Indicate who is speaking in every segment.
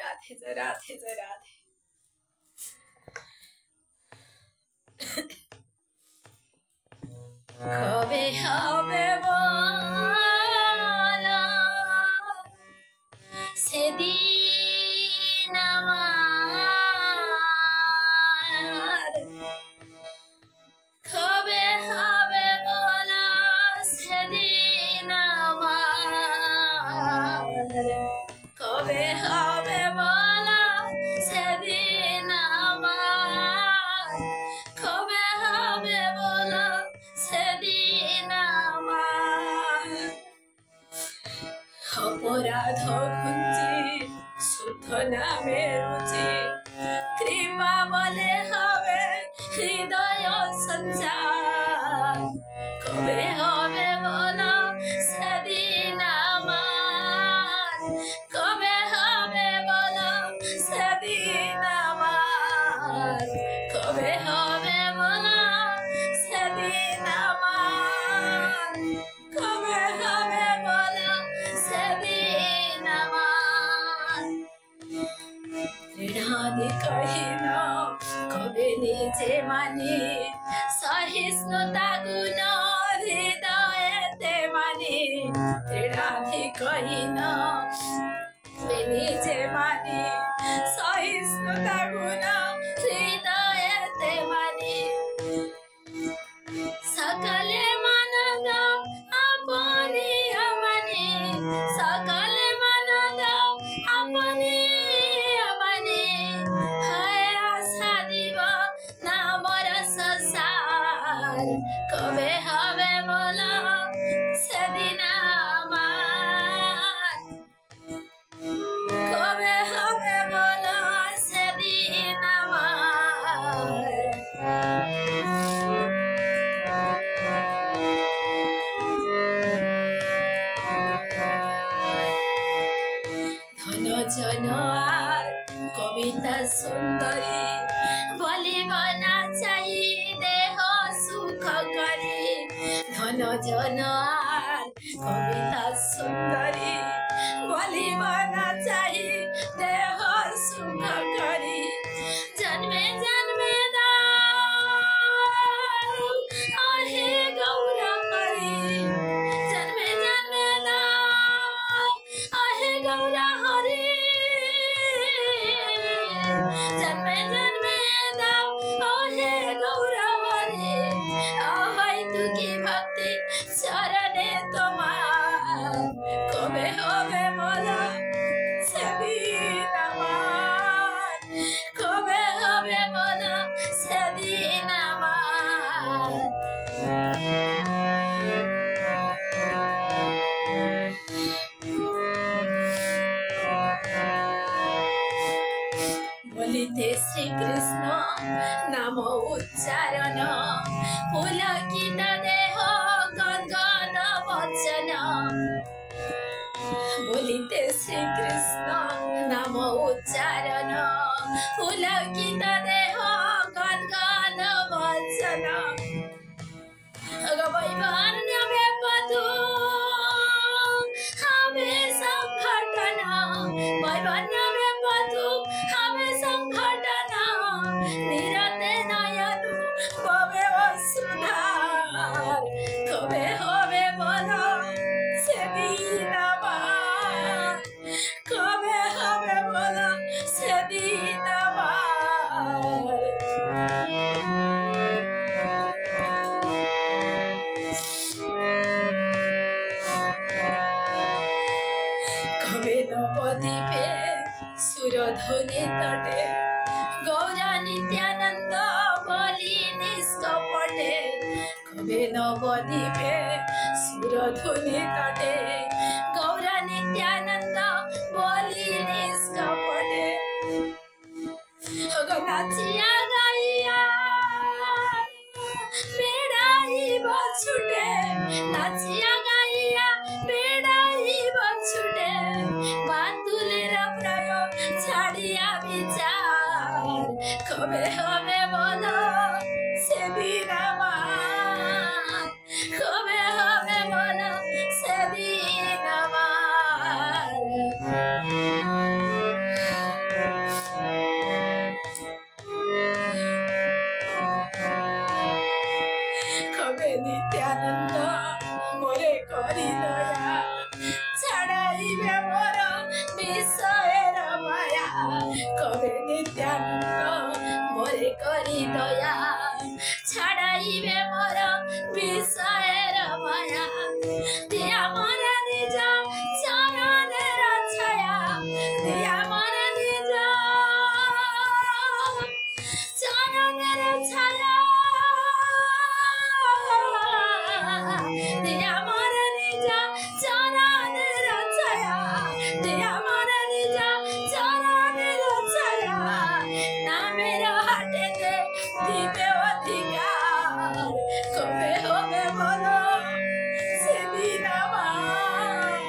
Speaker 1: রাধে জয় রাধে জয় রাধে। কবে হবে বলো সেদিন আমার, কবে হবে বলো সেদিন আমার, কবে হবে বলো সেদিন আমার, কবে হবে বলো সেদিন আমার। অপরাধ খুঁজি শুদ্ধ নামে রুচি, কৃপা বলে হবে হৃদয় সঞ্চার, কবে হবে বলো সেদিন আমার, কবে হবে বলো সেদিন আমার, কবে হবে বলো সেদিন আমার, কবে হবে বলো সেদিন আমার। ঋণাদি কহিন কবে নিজে মানি, সহিষ্ণুতা গুণ হৃদয়েতে মানি, ঋণাদি কহিন কবে নিজে মানি, সহিষ্ণুতা গুণ হৃদয়েতে মানি। সকলে মানদ আপনি আমানি, সকলে মানদ আপনি আমানি, হয় আশা দিব না মোর সংসার, কবে হবে বলো সেদিন আমার, কবে হবে বলো সেদিন আমার। ধন জন আর কবিতা সুন্দরী, বলিব না চাই দেহ সুখ করি, ধন জন আর কবিতা সুন্দরী, বলিব না চাই দেহ সুখ করি, জন্মে জন্মে দাও আহে গৌর হরি, জন্মে জন্মে দাও আহে গৌর হরি, জন্মে জন্মে দাও আহে গৌর হরি, হয়তো কি ভক্তি চরণে তোমার, কবে হবে বলো সেদিন আমার, কবে হবে বলো সেদিন আমার। বলিতে শ্রীকৃষ্ণ নাম উচ্চারণ, পুলকিত দেহ গদগদ বচন, বলিতে শ্রীকৃষ্ণ নাম উচ্চারণ, পুলকিত দেহ গদগদ বচন, বৈবর্ণবে বধূ হবে সংঘটন, বৈবর্ণবে বধূ হবে সংঘটন, নিরতে নয়নু কবে অশ্রুধার, কবে হবে বলো সেদিন আমার, কবে হবে বলো সেদিন আমার। কবে নবদ্বীপে সুরধুনি তটে, গৌরা নিত্যানন্দ বলি নিষ্কপটে, কবে নবদ্বীপে সুরধুনি তটে, গৌরা নিত্যানন্দ বলি নিষ্কপটে, নাচিয়া গাইয়া বেড়াইব ছুটে, নাচিয়া গাইয়া বেড়াইব ছুটে, বাতুলের প্রায় ছাড়িয়া বিচার, কবে হবে বলো সেদিন আমার, কবে হবে বলো সেদিন আমার। দয়া ছাড়াইবে মোর বিষয়ের মায়া দিয়া মোর নিজ চরণের ছায়া দিয়া মোর নিজ চরণের ছায়া দিয়া মোর নিজ চরণের ছায়া দিয়া মোর নিজ চরণের ছায়া নামের হাটেতে দিবে অধিকার কবে হবে বলো সেদিন আমার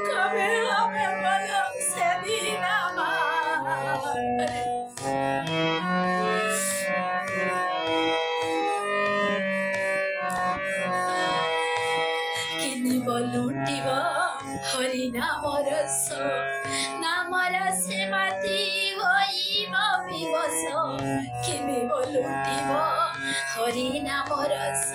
Speaker 1: কবে হবে বলো সেদিন আমার কিনিব লুটিব হরি নামর রস নামর সেবাতি হইব বিবশ কিনিব লুটিব হরি নামর রস।